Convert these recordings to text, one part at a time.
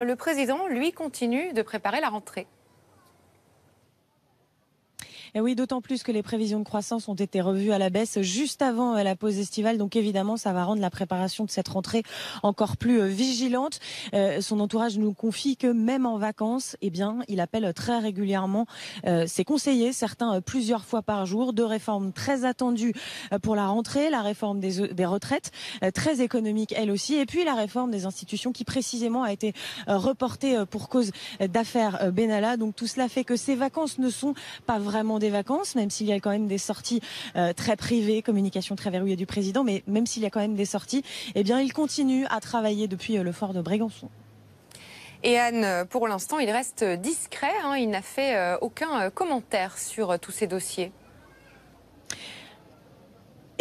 Le président, lui, continue de préparer la rentrée. Et oui, d'autant plus que les prévisions de croissance ont été revues à la baisse juste avant la pause estivale. Donc évidemment, ça va rendre la préparation de cette rentrée encore plus vigilante. Son entourage nous confie que même en vacances, eh bien, il appelle très régulièrement ses conseillers, certains plusieurs fois par jour. Deux réformes très attendues pour la rentrée, la réforme des retraites, très économique elle aussi, et puis la réforme des institutions qui précisément a été reportée pour cause d'affaires Benalla. Donc tout cela fait que ces vacances ne sont pas vraiment des vacances, même s'il y a quand même des sorties très privées, communication très verrouillée du président, mais même s'il y a quand même des sorties, eh bien il continue à travailler depuis le fort de Brégançon. Et Anne, pour l'instant, il reste discret, hein, il n'a fait aucun commentaire sur tous ces dossiers.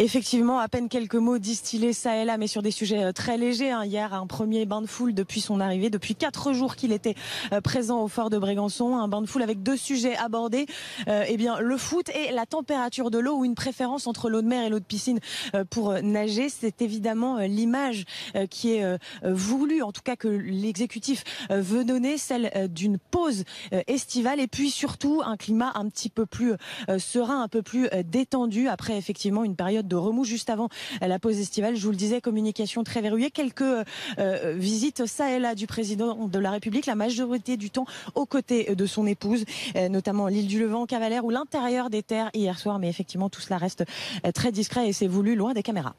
Effectivement, à peine quelques mots distillés ça et là, mais sur des sujets très légers. Hier, un premier bain de foule depuis son arrivée. Depuis 4 jours qu'il était présent au fort de Brégançon. Un bain de foule avec 2 sujets abordés. Eh bien, le foot et la température de l'eau, ou une préférence entre l'eau de mer et l'eau de piscine pour nager. C'est évidemment l'image qui est voulue, en tout cas que l'exécutif veut donner, celle d'une pause estivale. Et puis surtout, un climat un petit peu plus serein, un peu plus détendu après effectivement une période de remous juste avant la pause estivale. Je vous le disais, communication très verrouillée, quelques visites ça et là du président de la République, la majorité du temps aux côtés de son épouse, notamment l'île du Levant, Cavalère ou l'intérieur des terres hier soir, mais effectivement tout cela reste très discret et c'est voulu loin des caméras.